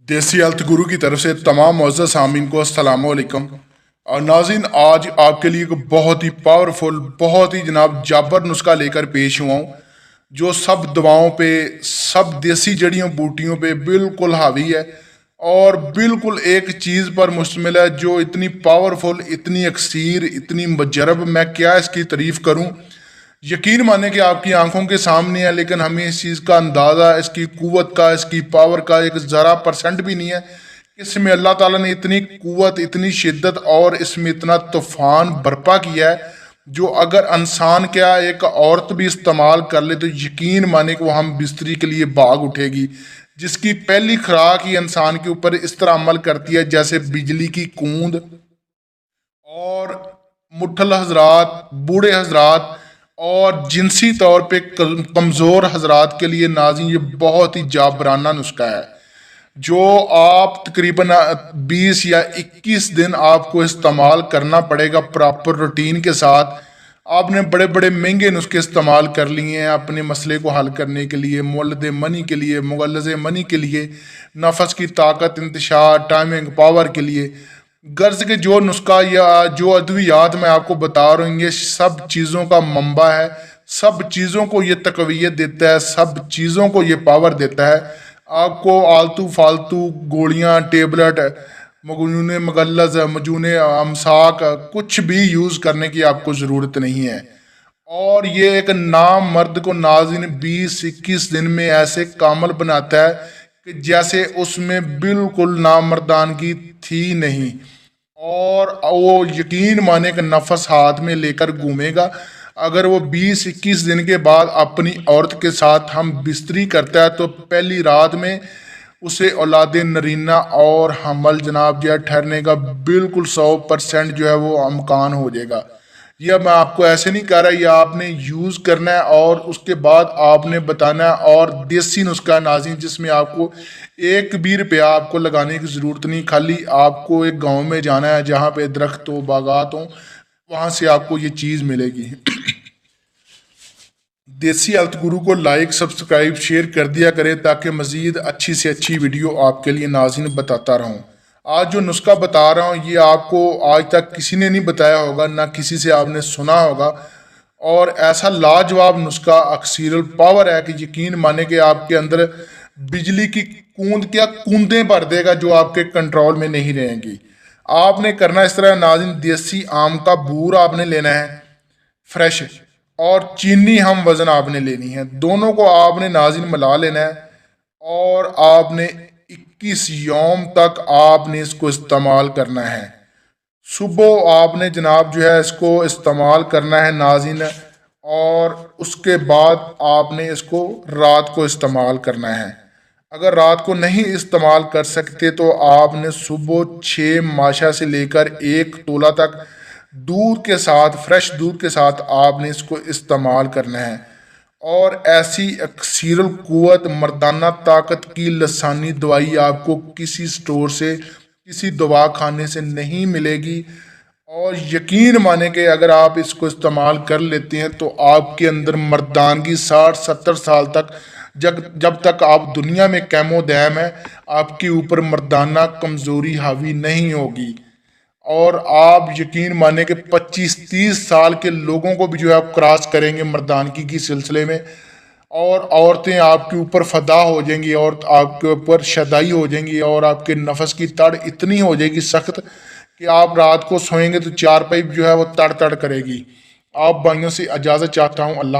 देसी हेल्थ गुरु की तरफ से तमाम मुअज़्ज़ज़ सामीन को अस्सलाम वालेकुम। और नाज़रीन, आज आपके लिए एक बहुत ही पावरफुल, बहुत ही जनाब जाबर नुस्खा लेकर पेश हुआ हूँ, जो सब दवाओं पे, सब देसी जड़ियों बूटियों पे बिल्कुल हावी है और बिल्कुल एक चीज़ पर मुश्तमिल है जो इतनी पावरफुल, इतनी अक्सीर, इतनी मुजरब, मैं क्या इसकी तारीफ़ करूँ। यकीन माने कि आपकी आंखों के सामने है, लेकिन हमें इस चीज़ का अंदाज़ा, इसकी कुव्वत का, इसकी पावर का एक ज़रा परसेंट भी नहीं है कि इसमें अल्लाह ताला ने इतनी कुव्वत, इतनी शिद्दत और इसमें इतना तूफ़ान बर्पा किया है, जो अगर इंसान क्या एक औरत भी इस्तेमाल कर ले तो यकीन माने कि वो हम बिस्तरी के लिए भाग उठेगी। जिसकी पहली खुराक ही इंसान के ऊपर इस तरह अमल करती है जैसे बिजली की कूंद। और मुठल हजरात, बूढ़े हजरात और जिनसी तौर पे कमज़ोर हजरात के लिए नाज़रीन ये बहुत ही जाबराना नुस्खा है, जो आप तकरीबन 20 या 21 दिन आपको इस्तेमाल करना पड़ेगा प्रॉपर रूटीन के साथ। आपने बड़े बड़े महंगे नुस्खे इस्तेमाल कर लिए हैं अपने मसले को हल करने के लिए, मुवल्लद मनी के लिए, मुगल्लज़ मनी के लिए, नफस की ताकत, इंतशार, टाइमिंग, पावर के लिए। गर्ज के जो नुस्खा या जो अद्वियात मैं आपको बता रहा हूँ, ये सब चीज़ों का मंबा है, सब चीज़ों को ये तकवीयत देता है, सब चीज़ों को ये पावर देता है। आपको आलतू फालतू गोलियाँ, टेबलेट, मगजून मगल्लज़, मजून अमसाक कुछ भी यूज़ करने की आपको ज़रूरत नहीं है। और ये एक नाम मर्द को नाज़रीन 20-21 दिन में ऐसे कामल बनाता है कि जैसे उसमें बिल्कुल नामर्दानगी थी नहीं। और वो यकीन माने कि नफस हाथ में लेकर घूमेगा। अगर वो 20-21 दिन के बाद अपनी औरत के साथ हम बिस्तरी करता है तो पहली रात में उसे औलाद नरीना और हमल जनाब जो है ठहरने का बिल्कुल 100% जो है वो अमकान हो जाएगा। यह मैं आपको ऐसे नहीं कह रहा, ये आपने यूज़ करना है और उसके बाद आपने बताना है। और देसी नुस्खा नाज़रीन, जिसमें आपको एक भी रुपया आपको लगाने की ज़रूरत नहीं, खाली आपको एक गांव में जाना है जहाँ पे दरख्त हो, बागात हो, वहाँ से आपको ये चीज़ मिलेगी। देसी हेल्थ गुरु को लाइक, सब्सक्राइब, शेयर कर दिया करें ताकि मज़ीद अच्छी से अच्छी वीडियो आपके लिए नाज़रीन बताता रहूँ। आज जो नुस्खा बता रहा हूँ ये आपको आज तक किसी ने नहीं बताया होगा, ना किसी से आपने सुना होगा। और ऐसा लाजवाब नुस्खा अक्सीरुल पावर है कि यकीन माने कि आपके अंदर बिजली की कूंद, क्या कूंदें भर देगा जो आपके कंट्रोल में नहीं रहेंगी। आपने करना इस तरह नाज़रीन, देसी आम का बूर आपने लेना है फ्रेश, और चीनी हम वज़न आपने लेनी है, दोनों को आपने नाज़रीन मिला लेना है। और आपने 21 यौम तक आपने इसको इस्तेमाल करना है। सुबह आपने जनाब जो है इसको इस्तेमाल करना है नाज़रीन, और उसके बाद आपने इसको रात को इस्तेमाल करना है। अगर रात को नहीं इस्तेमाल कर सकते तो आपने सुबह 6 माशा से लेकर 1 तोला तक दूध के साथ, फ्रेश दूध के साथ आपने इसको इस्तेमाल करना है। और ऐसी अक्सीरुल कुव्वत मर्दाना ताकत की लसानी दवाई आपको किसी स्टोर से, किसी दवा खाने से नहीं मिलेगी। और यकीन माने कि अगर आप इसको इस्तेमाल कर लेते हैं तो आपके अंदर मर्दानगी 60-70 साल तक, जब तक आप दुनिया में कैमो दैम है, आपके ऊपर मर्दाना कमज़ोरी हावी नहीं होगी। और आप यकीन माने कि 25-30 साल के लोगों को भी जो है आप क्रॉस करेंगे मर्दानगी की सिलसिले में। और औरतें आपके ऊपर फ़दा हो जाएंगी और आपके ऊपर शदाई हो जाएंगी, और आपके नफस की तड़ इतनी हो जाएगी सख्त कि आप रात को सोएंगे तो चारपाई जो है वो तड़ तड़ करेगी। आप भाइयों से इजाज़त चाहता हूँ। अल्लाह।